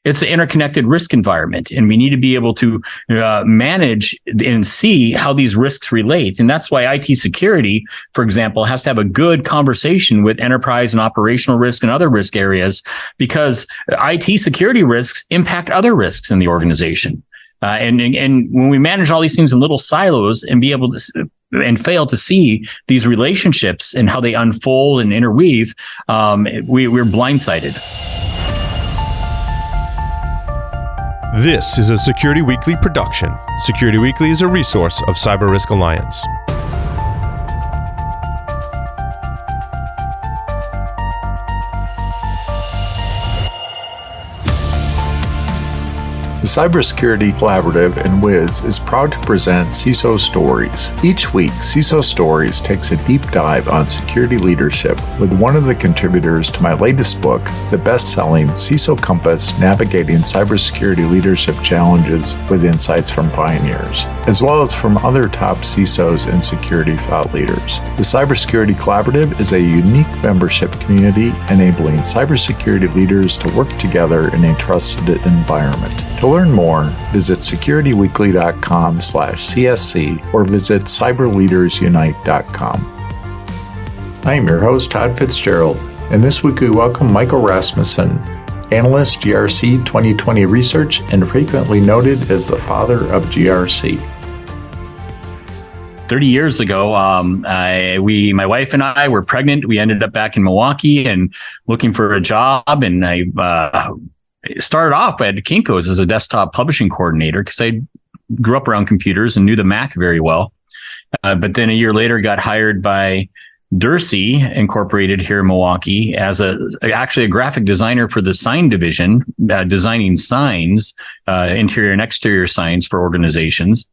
It's an interconnected risk environment, and we need to be able to manage and see how these risks relate. And that's why IT security, for example, has to have a good conversation with enterprise and operational risk and other risk areas, because IT security risks impact other risks in the organization. And when we manage all these things in little silos and be able to and fail to see these relationships and how they unfold and interweave, we're blindsided. This is a Security Weekly production. Security Weekly is a resource of Cyber Risk Alliance. The Cybersecurity Collaborative and Wiz is proud to present CISO Stories. Each week, CISO Stories takes a deep dive on security leadership with one of the contributors to my latest book, the best-selling CISO Compass: Navigating Cybersecurity Leadership Challenges with Insights from Pioneers, as well as from other top CISOs and security thought leaders. The Cybersecurity Collaborative is a unique membership community enabling cybersecurity leaders to work together in a trusted environment. To learn more, visit securityweekly.com/CSC or visit cyberleadersunite.com. I am your host, Todd Fitzgerald, and this week we welcome Michael Rasmussen, analyst, GRC 2020 research, and frequently noted as the father of GRC. 30 years ago, my wife and I were pregnant. We ended up back in Milwaukee and looking for a job, and I started off at Kinko's as a desktop publishing coordinator because I grew up around computers and knew the Mac very well. But then a year later, got hired by GRC Incorporated here in Milwaukee as actually a graphic designer for the sign division, designing signs, interior and exterior signs for organizations.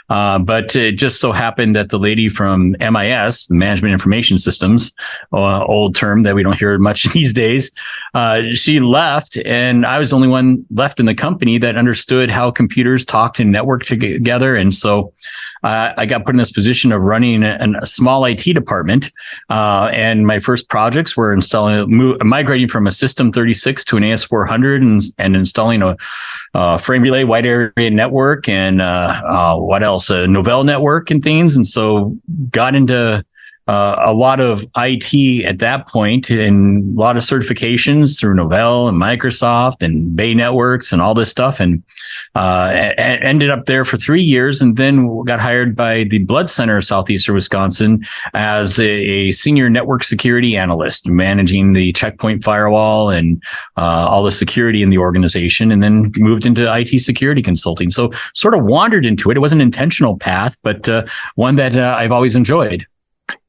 But it just so happened that the lady from MIS, the Management Information Systems, old term that we don't hear much these days, she left, and I was the only one left in the company that understood how computers talked and networked together. And so I got put in this position of running a small IT department, and my first projects were migrating from a System 36 to an AS400 and installing a frame relay wide area network and what else, a Novell network and things. And so got into a lot of IT at that point, and a lot of certifications through Novell and Microsoft and Bay Networks and all this stuff, and ended up there for 3 years, and then got hired by the Blood Center of Southeastern Wisconsin as a senior network security analyst, managing the checkpoint firewall and all the security in the organization, and then moved into IT security consulting. So sort of wandered into it. It was an intentional path, but one that I've always enjoyed.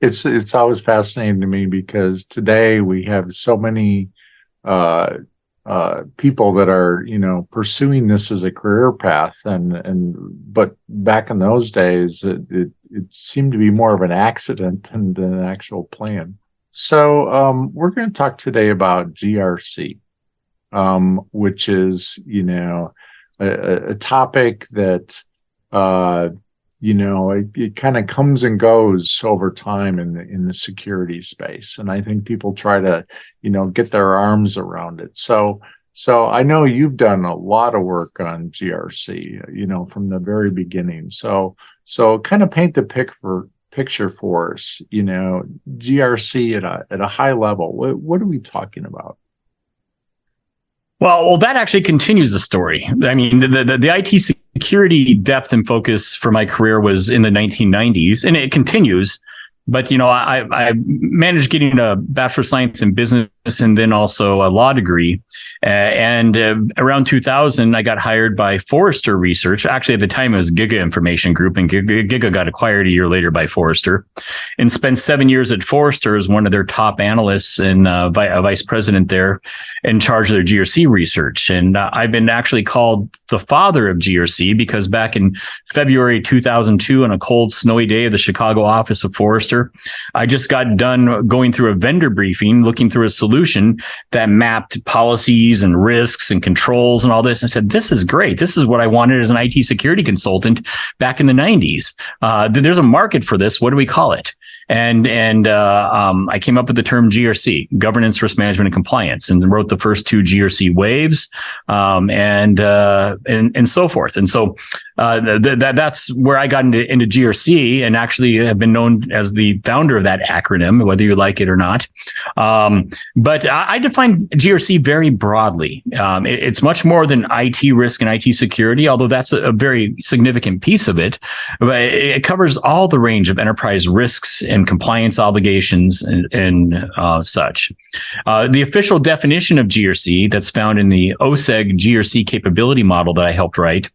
It's always fascinating to me because today we have so many people that are, pursuing this as a career path, but back in those days it seemed to be more of an accident than an actual plan. So we're going to talk today about GRC, which is a topic that it kind of comes and goes over time in the security space. And I think people try to, get their arms around it. So I know you've done a lot of work on GRC, from the very beginning. So kind of paint the picture for us, GRC at a high level. What are we talking about? Well, that actually continues the story. I mean, the IT security depth and focus for my career was in the 1990s, and it continues. But, I managed getting a Bachelor of Science in Business and then also a law degree. And around 2000, I got hired by Forrester Research. Actually, at the time, it was Giga Information Group, and Giga got acquired a year later by Forrester, and spent 7 years at Forrester as one of their top analysts and vice president there in charge of their GRC research. And I've been actually called the father of GRC because back in February 2002, on a cold, snowy day of the Chicago office of Forrester, I just got done going through a vendor briefing, looking through a solution that mapped policies and risks and controls and all this. I said, this is great. This is what I wanted as an IT security consultant back in the 90s. There's a market for this. What do we call it? I came up with the term GRC, governance, risk management, and compliance, and wrote the first two GRC waves, and so forth. And so that's where I got into GRC, and actually have been known as the founder of that acronym, whether you like it or not. But I define GRC very broadly. It's much more than IT risk and IT security, although that's a very significant piece of it. But it covers all the range of enterprise risks and compliance obligations and such. The official definition of GRC that's found in the OSEG GRC capability model that I helped write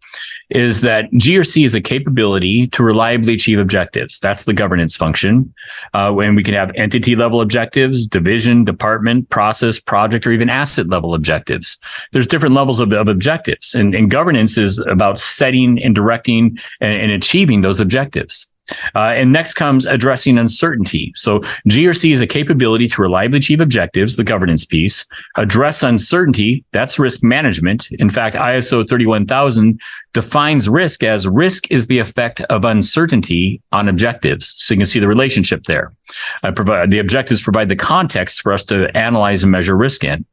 is that GRC is a capability to reliably achieve objectives. That's the governance function. When we can have entity level objectives, division, department, process, project, or even asset level objectives. There's different levels of objectives, and governance is about setting and directing and achieving those objectives. And next comes addressing uncertainty. So GRC is a capability to reliably achieve objectives, the governance piece. Address uncertainty, that's risk management. In fact, ISO 31000 defines risk as risk is the effect of uncertainty on objectives. So you can see the relationship there. The objectives provide the context for us to analyze and measure risk in.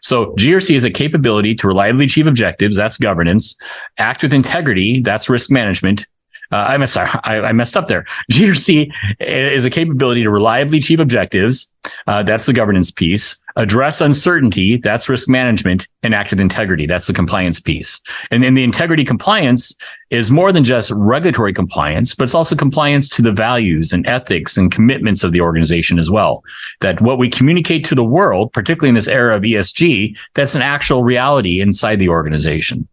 So GRC is a capability to reliably achieve objectives, that's governance. Act with integrity, that's risk management. I messed up there. GRC is a capability to reliably achieve objectives. That's the governance piece. Address uncertainty. That's risk management. And act with integrity. That's the compliance piece. And then the integrity compliance is more than just regulatory compliance, but it's also compliance to the values and ethics and commitments of the organization as well. That what we communicate to the world, particularly in this era of ESG, that's an actual reality inside the organization.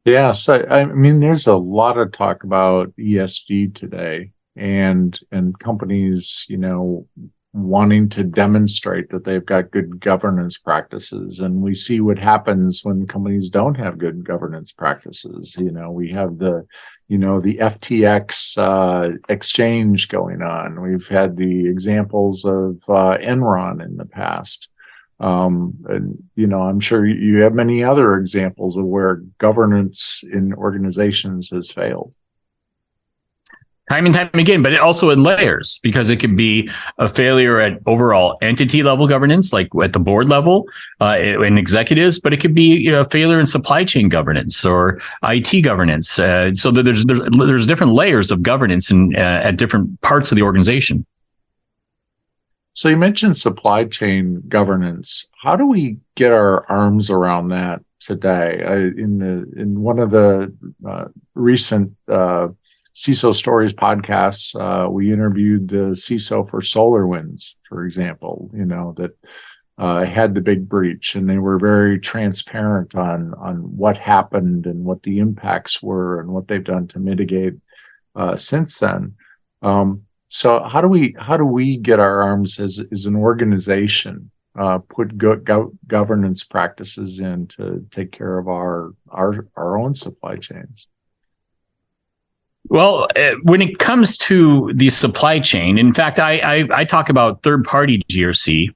Yeah, so I mean, there's a lot of talk about ESG today, and companies, wanting to demonstrate that they've got good governance practices, and we see what happens when companies don't have good governance practices. We have the FTX exchange going on. We've had the examples of Enron in the past. And, I'm sure you have many other examples of where governance in organizations has failed. Time and time again, but also in layers, because it could be a failure at overall entity level governance, like at the board level, in executives, but it could be a failure in supply chain governance or IT governance. So that there's different layers of governance at different parts of the organization. So you mentioned supply chain governance. How do we get our arms around that today? In one of the recent CISO Stories podcasts, we interviewed the CISO for SolarWinds, for example, that had the big breach, and they were very transparent on what happened and what the impacts were and what they've done to mitigate since then. So how do we get our arms as an organization, put governance practices in to take care of our own supply chains? Well, when it comes to the supply chain, in fact, I talk about third-party GRC,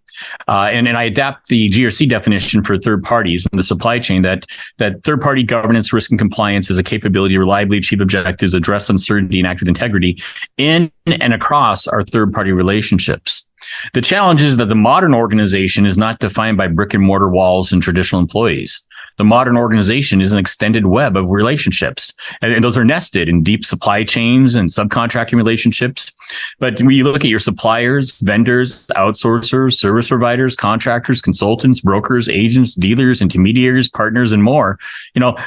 and I adapt the GRC definition for third parties in the supply chain, that third-party governance, risk, and compliance is a capability to reliably achieve objectives, address uncertainty, and act with integrity in and across our third-party relationships. The challenge is that the modern organization is not defined by brick and mortar walls and traditional employees. The modern organization is an extended web of relationships, and those are nested in deep supply chains and subcontracting relationships. But when you look at your suppliers, vendors, outsourcers, service providers, contractors, consultants, brokers, agents, dealers, intermediaries, partners, and more,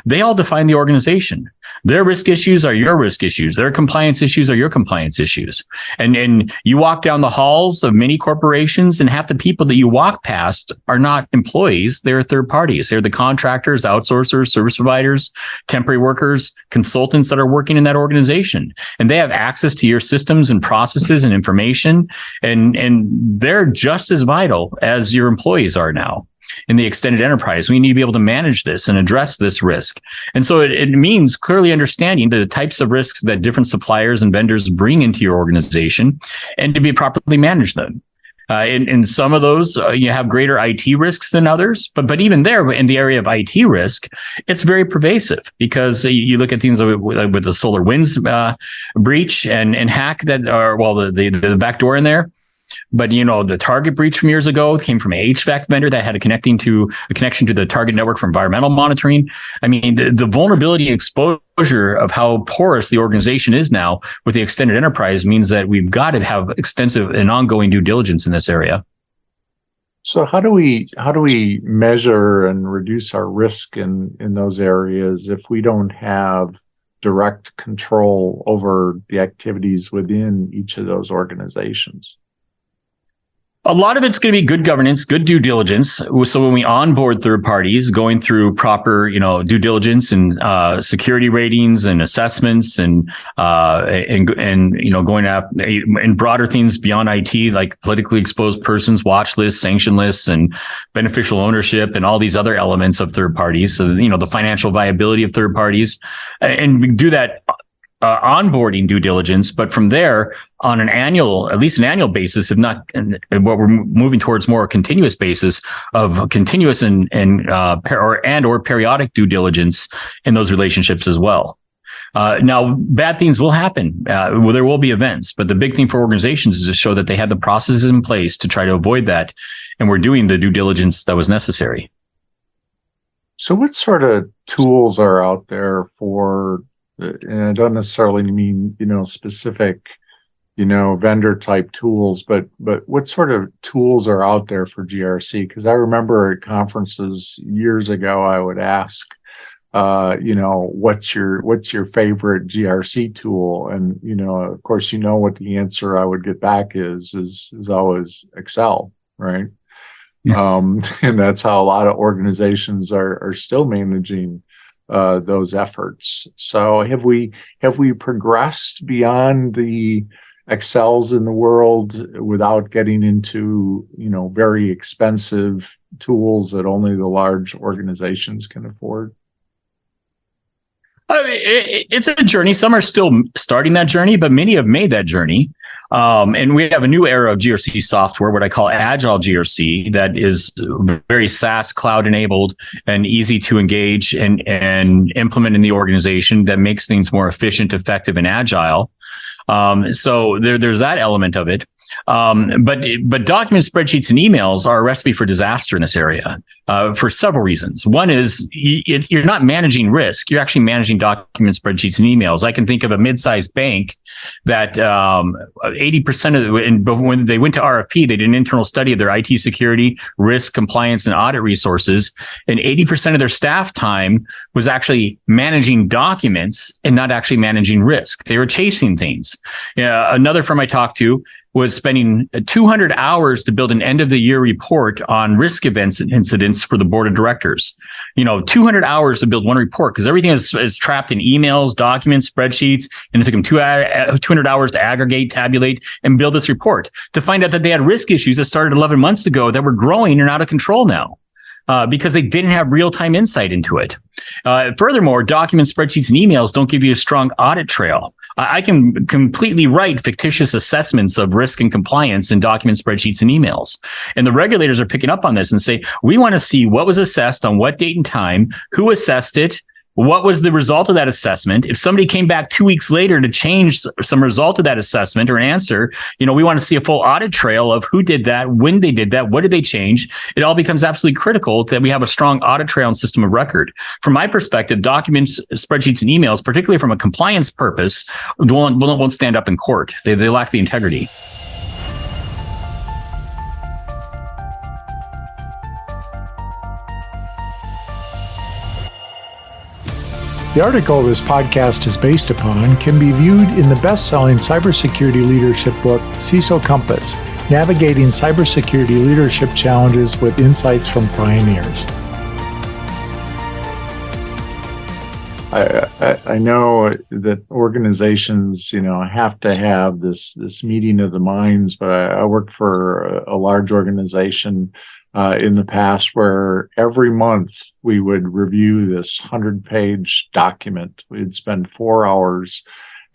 they all define the organization. Their risk issues are your risk issues. Their compliance issues are your compliance issues. And you walk down the halls of many corporations, and half the people that you walk past are not employees. They're third parties. They're the contractors, outsourcers, service providers, temporary workers, consultants that are working in that organization. And they have access to your systems and processes and information. And they're just as vital as your employees are now. In the extended enterprise, we need to be able to manage this and address this risk. And so it means clearly understanding the types of risks that different suppliers and vendors bring into your organization and to be properly manage them. In some of those, you have greater IT risks than others, but even there, in the area of IT risk, it's very pervasive because you look at things with the SolarWinds breach and hack that are the backdoor in there. But the Target breach from years ago came from an HVAC vendor that had a connection to the Target network for environmental monitoring. I mean, the vulnerability and exposure of how porous the organization is now with the extended enterprise means that we've got to have extensive and ongoing due diligence in this area. So how do we measure and reduce our risk in those areas if we don't have direct control over the activities within each of those organizations? A lot of it's going to be good governance, good due diligence. So when we onboard third parties, going through proper, due diligence and security ratings and assessments, and going after in broader things beyond IT, like politically exposed persons, watch lists, sanction lists, and beneficial ownership, and all these other elements of third parties. So the financial viability of third parties, and we do that. Onboarding due diligence, but from there on at least an annual basis, if not what we're moving towards more continuous basis of continuous and periodic due diligence in those relationships as well. Now, bad things will happen. There will be events, but the big thing for organizations is to show that they had the processes in place to try to avoid that, and we're doing the due diligence that was necessary. So what sort of tools are out there for, and I don't necessarily mean, specific, vendor type tools, but what sort of tools are out there for GRC? Because I remember at conferences years ago, I would ask, what's your favorite GRC tool? And, of course, what the answer I would get back is always Excel, right? Yeah. And that's how a lot of organizations are still managing those efforts. So have we progressed beyond the Excels in the world without getting into very expensive tools that only the large organizations can afford? It's a journey. Some are still starting that journey, but many have made that journey. And we have a new era of GRC software, what I call Agile GRC, that is very SaaS, cloud enabled, and easy to engage and implement in the organization, that makes things more efficient, effective, and agile. So there's that element of it. But documents, spreadsheets, and emails are a recipe for disaster in this area for several reasons. One is you're not managing risk. You're actually managing documents, spreadsheets, and emails. I can think of a mid-sized bank that 80% of when they went to RFP, they did an internal study of their IT security, risk, compliance, and audit resources. And 80% of their staff time was actually managing documents and not actually managing risk. They were chasing things. Another firm I talked to was spending 200 hours to build an end of the year report on risk events and incidents for the board of directors. 200 hours to build one report because everything is trapped in emails, documents, spreadsheets. And it took them 200 hours to aggregate, tabulate, and build this report to find out that they had risk issues that started 11 months ago that were growing and out of control now. Because they didn't have real-time insight into it. Furthermore, documents, spreadsheets, and emails don't give you a strong audit trail. I can completely write fictitious assessments of risk and compliance in documents, spreadsheets, and emails. And the regulators are picking up on this and say, we want to see what was assessed on what date and time, who assessed it, what was the result of that assessment. If somebody came back 2 weeks later to change some result of that assessment or an answer, we want to see a full audit trail of who did that, when they did that, what did they change. It all becomes absolutely critical that we have a strong audit trail and system of record. From my perspective, documents, spreadsheets, and emails, particularly from a compliance purpose, won't stand up in court. They lack the integrity. The article this podcast is based upon can be viewed in the best-selling cybersecurity leadership book, CISO Compass, Navigating Cybersecurity Leadership Challenges with Insights from Pioneers. I know that organizations, have to have this meeting of the minds, but I worked for a large organization in the past where every month we would review this 100-page document. We'd spend 4 hours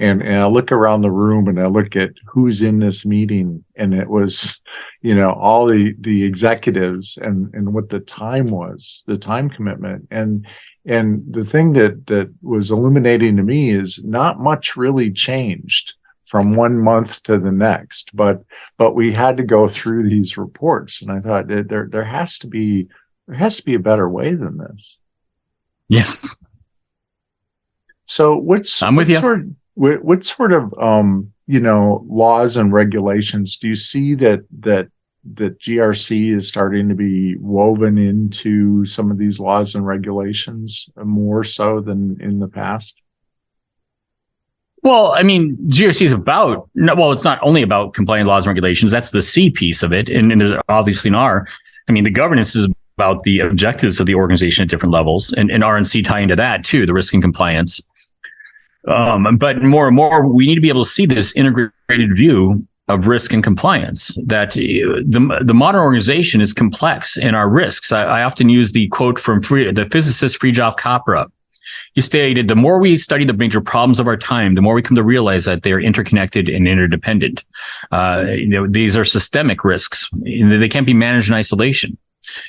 and I look around the room and I look at who's in this meeting, and it was, all the executives and what the time was, the time commitment. And the thing that was illuminating to me is not much really changed from 1 month to the next, but we had to go through these reports. And I thought there has to be a better way than this. Yes. So I'm with you. What sort of laws and regulations do you see that GRC is starting to be woven into some of these laws and regulations more so than in the past? Well, I mean, GRC is it's not only about compliant laws and regulations. That's the C piece of it. And there's obviously an R. I mean, the governance is about the objectives of the organization at different levels, and R and C tie into that too, the risk and compliance. But more and more, we need to be able to see this integrated view of risk and compliance, that the modern organization is complex in our risks. I often use the quote from the physicist Fritjof Capra. He stated, the more we study the major problems of our time, the more we come to realize that they are interconnected and interdependent. These are systemic risks. They can't be managed in isolation.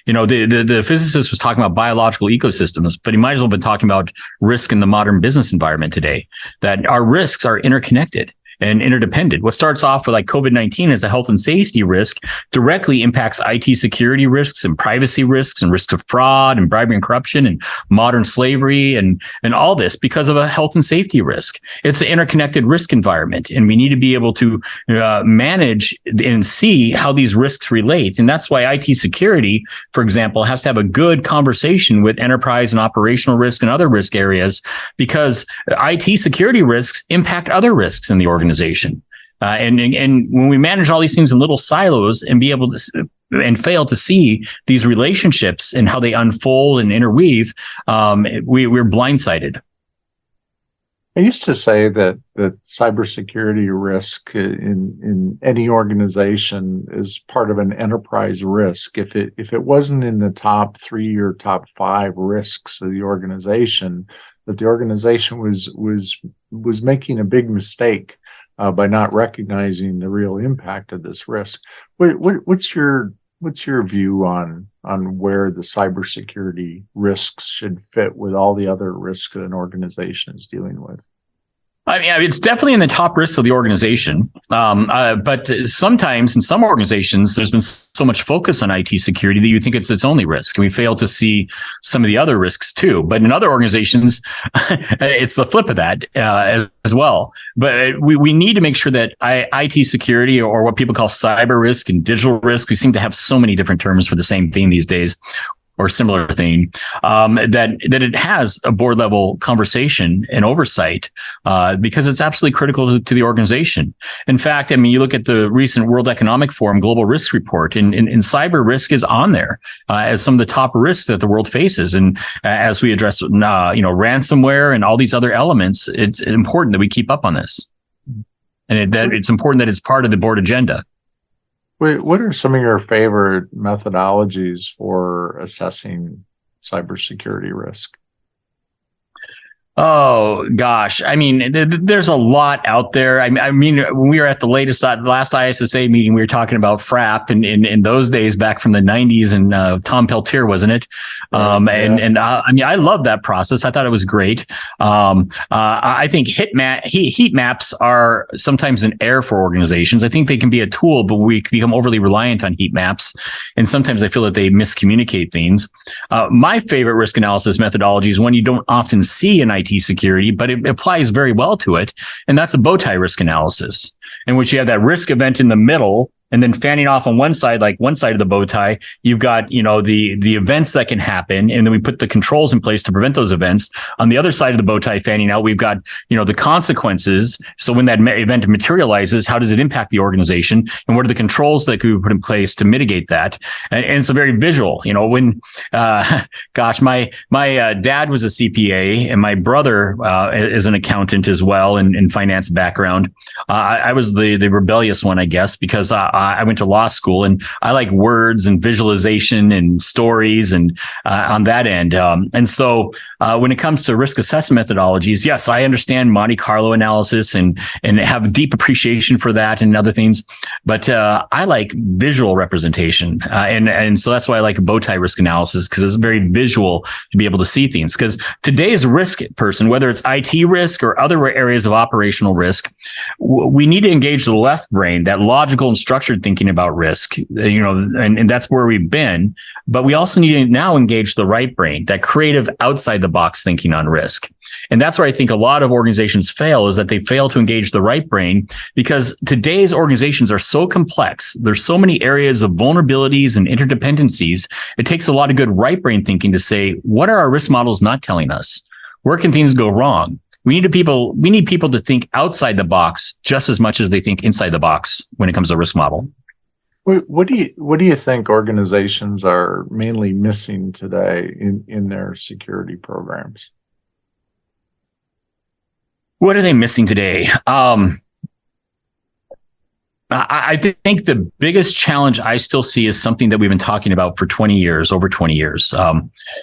The physicist was talking about biological ecosystems, but he might as well have been talking about risk in the modern business environment today, that our risks are interconnected and interdependent. What starts off with like COVID-19 as a health and safety risk directly impacts IT security risks and privacy risks and risks of fraud and bribery and corruption and modern slavery and all this because of a health and safety risk. It's an interconnected risk environment, and we need to be able to manage and see how these risks relate. And that's why IT security, for example, has to have a good conversation with enterprise and operational risk and other risk areas, because IT security risks impact other risks in the organization. And when we manage all these things in little silos and be able to and fail to see these relationships and how they unfold and interweave, we're blindsided. I used to say that cybersecurity risk in any organization is part of an enterprise risk. If it wasn't in the top 3 or top 5 risks of the organization, that the organization was making a big mistake by not recognizing the real impact of this risk. What's your view on where the cybersecurity risks should fit with all the other risks that an organization is dealing with? I mean, it's definitely in the top risks of the organization. But sometimes in some organizations, there's been so much focus on IT security that you think it's its only risk. We fail to see some of the other risks too. But in other organizations, it's the flip of that as well. But we need to make sure that IT security, or what people call cyber risk and digital risk, we seem to have so many different terms for the same thing these days, or similar thing, that it has a board level conversation and oversight, because it's absolutely critical to the organization. In fact, I mean, you look at the recent World Economic Forum Global Risk Report, and cyber risk is on there as some of the top risks that the world faces. And as we address, ransomware and all these other elements, it's important that we keep up on this, and it's important that it's part of the board agenda. What are some of your favorite methodologies for assessing cybersecurity risk? Oh, gosh. I mean, there's a lot out there. I mean, when we were at the last ISSA meeting, we were talking about FRAP in those days back from the 90s, and Tom Peltier, wasn't it? I mean, I love that process. I thought it was great. I think heat maps are sometimes an error for organizations. I think they can be a tool, but we become overly reliant on heat maps. And sometimes I feel that they miscommunicate things. My favorite risk analysis methodology is one you don't often see in IT security, but it applies very well to it. And that's a bow tie risk analysis, in which you have that risk event in the middle, and then fanning off on one side, like one side of the bow tie, you've got, the events that can happen. And then we put the controls in place to prevent those events. On the other side of the bow tie fanning out, we've got, the consequences. So when that event materializes, how does it impact the organization? And what are the controls that could be put in place to mitigate that? And it's a very visual, when, my dad was a CPA, and my brother is an accountant as well, in finance background. I was the rebellious one, I guess, because I went to law school, and I like words and visualization and stories, and on that end. And so When it comes to risk assessment methodologies, yes, I understand Monte Carlo analysis and have a deep appreciation for that and other things. But I like visual representation. And so that's why I like a bow tie risk analysis, because it's very visual to be able to see things. Because today's risk person, whether it's IT risk or other areas of operational risk, we need to engage the left brain, that logical and structured thinking about risk, and that's where we've been. But we also need to now engage the right brain, that creative outside the box thinking on risk. And that's where I think a lot of organizations fail, is that they fail to engage the right brain, because today's organizations are so complex. There's so many areas of vulnerabilities and interdependencies. It takes a lot of good right brain thinking to say, what are our risk models not telling us? Where can things go wrong? We need people to think outside the box just as much as they think inside the box when it comes to risk model. What do you think organizations are mainly missing today in their security programs? What are they missing today? I think the biggest challenge I still see is something that we've been talking about for over 20 years.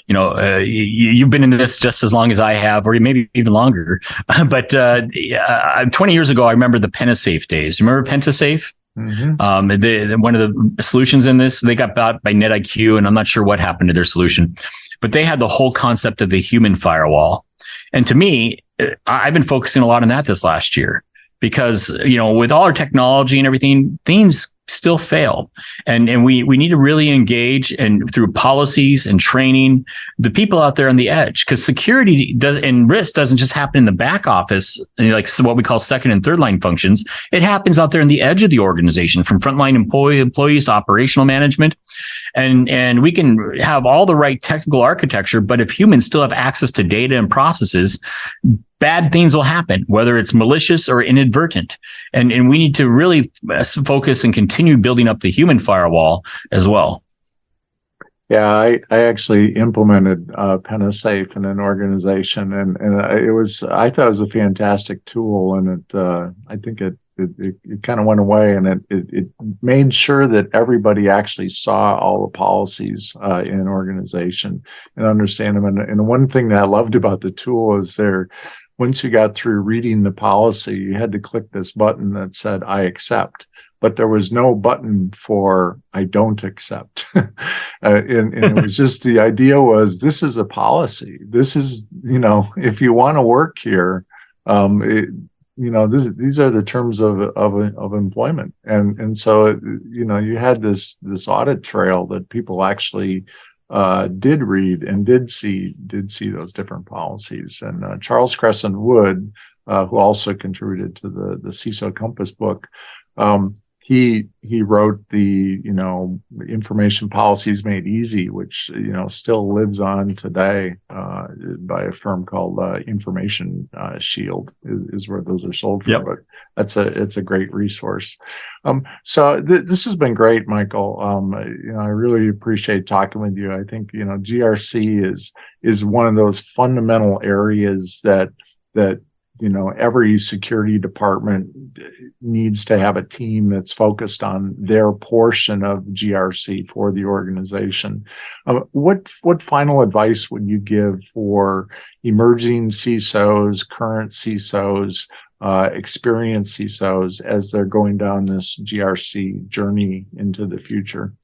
You've been in this just as long as I have, or maybe even longer. But 20 years ago, I remember the Pentasafe days. Remember Pentasafe? Mm-hmm. One of the solutions in this, they got bought by NetIQ, and I'm not sure what happened to their solution, but they had the whole concept of the human firewall. And to me, I've been focusing a lot on that this last year, because, with all our technology and everything, things still fail. And we need to really engage through policies and training the people out there on the edge, because security and risk doesn't just happen in the back office, like what we call second and third line functions. It happens out there on the edge of the organization, from frontline employees to operational management. And we can have all the right technical architecture, but if humans still have access to data and processes, bad things will happen, whether it's malicious or inadvertent. And we need to really focus and continue building up the human firewall as well. Yeah, I actually implemented Pentasafe in an organization, and I thought it was a fantastic tool, and I think it kind of went away, and it made sure that everybody actually saw all the policies in an organization and understand them. And one thing that I loved about the tool is once you got through reading the policy, you had to click this button that said, I accept. But there was no button for I don't accept. and it was just, the idea was, this is a policy. This is, if you want to work here, these are the terms of employment. And so, you had this audit trail that people actually did read and did see those different policies. And Charles Crescent Wood, who also contributed to the CISO Compass book, he wrote the Information Policies Made Easy, which still lives on today by a firm called Information Shield is where those are sold from. Yep. But it's a great resource. So this has been great, Michael. I really appreciate talking with you. I think GRC is one of those fundamental areas that every security department needs to have a team that's focused on their portion of GRC for the organization. What final advice would you give for emerging CISOs, current CISOs, experienced CISOs as they're going down this GRC journey into the future?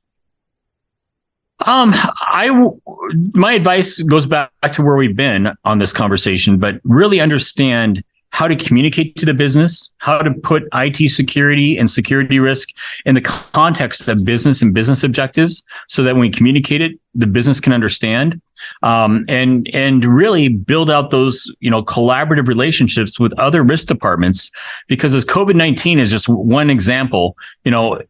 My advice goes back to where we've been on this conversation, but really understand how to communicate to the business, how to put IT security and security risk in the context of business and business objectives, so that when we communicate it, the business can understand, and really build out those, collaborative relationships with other risk departments. Because as COVID-19 is just one example,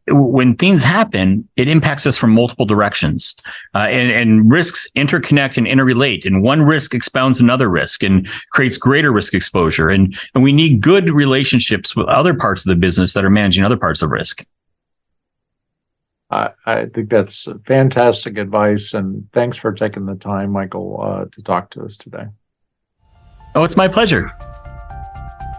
when things happen, it impacts us from multiple directions, and risks interconnect and interrelate, and one risk expounds another risk and creates greater risk exposure. And we need good relationships with other parts of the business that are managing other parts of risk. I think that's fantastic advice, and thanks for taking the time, Michael, to talk to us today. Oh, it's my pleasure.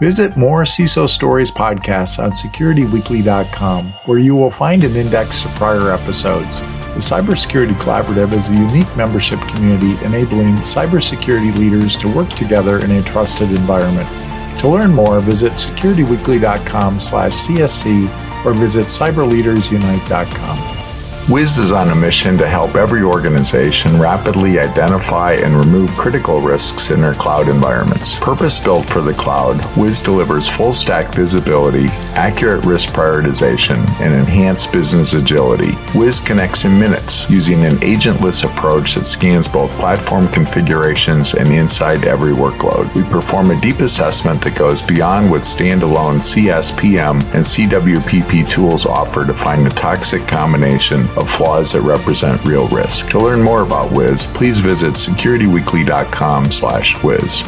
Visit more CISO Stories podcasts on securityweekly.com, where you will find an index to prior episodes. The Cybersecurity Collaborative is a unique membership community enabling cybersecurity leaders to work together in a trusted environment. To learn more, visit securityweekly.com/CSC or visit cyberleadersunite.com. Wiz is on a mission to help every organization rapidly identify and remove critical risks in their cloud environments. Purpose-built for the cloud, Wiz delivers full-stack visibility, accurate risk prioritization, and enhanced business agility. Wiz connects in minutes using an agentless approach that scans both platform configurations and inside every workload. We perform a deep assessment that goes beyond what standalone CSPM and CWPP tools offer to find the toxic combination of flaws that represent real risk. To learn more about Wiz, please visit securityweekly.com/Wiz.